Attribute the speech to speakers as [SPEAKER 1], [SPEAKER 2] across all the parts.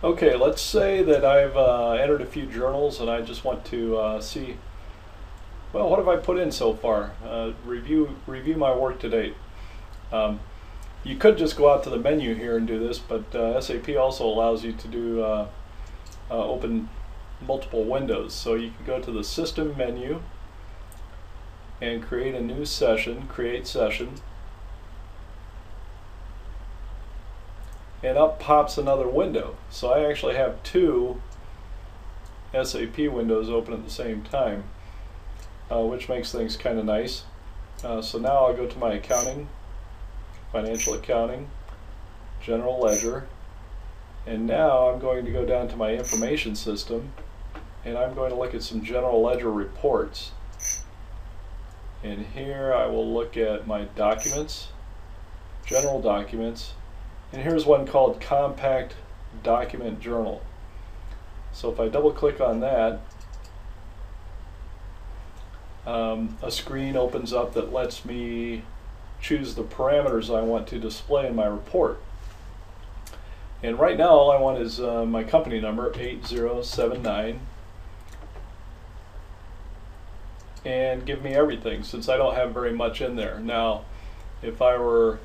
[SPEAKER 1] Okay, let's say that I've entered a few journals and I just want to see, well, what have I put in so far? Review my work to date. Um, you could just go out to the menu here and do this, but SAP also allows you to do open multiple windows. So you can go to the System menu and create a new session, Create Session, and up pops another window. So I actually have two SAP windows open at the same time, which makes things kind of nice. So now I'll go to my accounting, financial accounting, general ledger, and now I'm going to go down to my information system and I'm going to look at some general ledger reports. And here I will look at my documents, general documents, and here's one called Compact Document Journal. So if I double click on that, a screen opens up that lets me choose the parameters I want to display in my report. And right now all I want is my company number, 8079, and give me everything since I don't have very much in there. Now if I were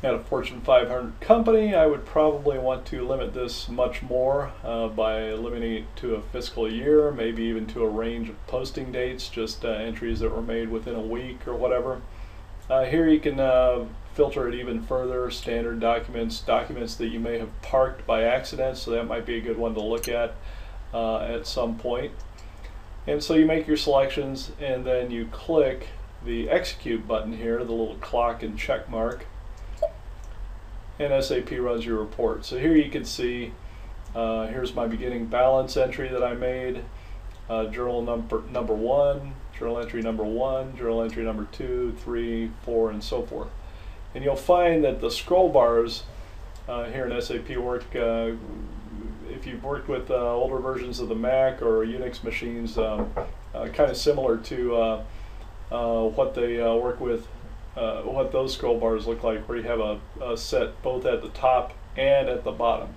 [SPEAKER 1] at a Fortune 500 company, I would probably want to limit this much more by limiting it to a fiscal year, maybe even to a range of posting dates, just entries that were made within a week or whatever. Here you can filter it even further, standard documents, documents that you may have parked by accident, so that might be a good one to look at some point. And so you make your selections and then you click the execute button here, the little clock and check mark, and SAP runs your report. So here you can see, here's my beginning balance entry that I made, journal number 1, journal entry number 1, journal entry number 2, 3, 4, and so forth. And you'll find that the scroll bars here in SAP work, if you've worked with older versions of the Mac or Unix machines, kind of similar to what they work with, what those scroll bars look like, where you have a set both at the top and at the bottom.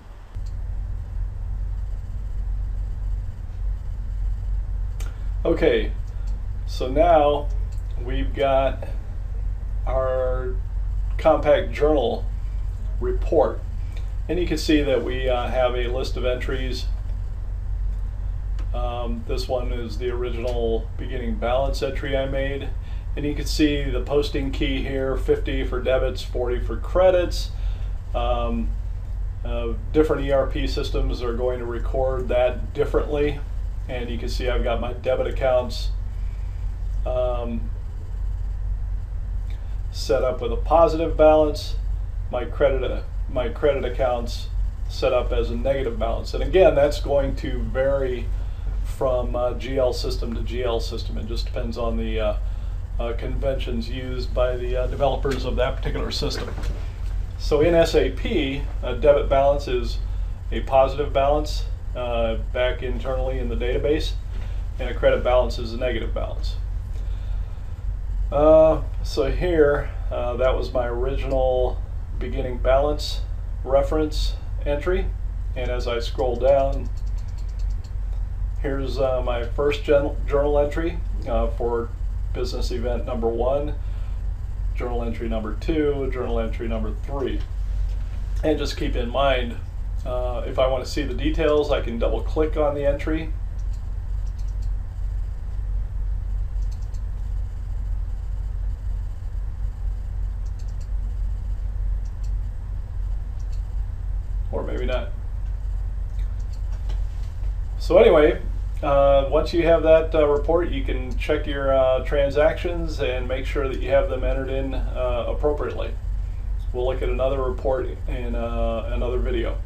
[SPEAKER 1] Okay, so now we've got our compact journal report, and you can see that we have a list of entries. This one is the original beginning balance entry I made. And you can see the posting key here, 50 for debits, 40 for credits. Different ERP systems are going to record that differently. And you can see I've got my debit accounts set up with a positive balance, my credit accounts set up as a negative balance. And again, that's going to vary from GL system to GL system. It just depends on the conventions used by the developers of that particular system. So in SAP, a debit balance is a positive balance back internally in the database, and a credit balance is a negative balance. So here, that was my original beginning balance reference entry, and as I scroll down, here's my first journal entry for business event number 1, journal entry number 2, journal entry number 3. And just keep in mind, if I want to see the details, I can double click on the entry. Or maybe not. So anyway, once you have that report, you can check your transactions and make sure that you have them entered in appropriately. We'll look at another report in another video.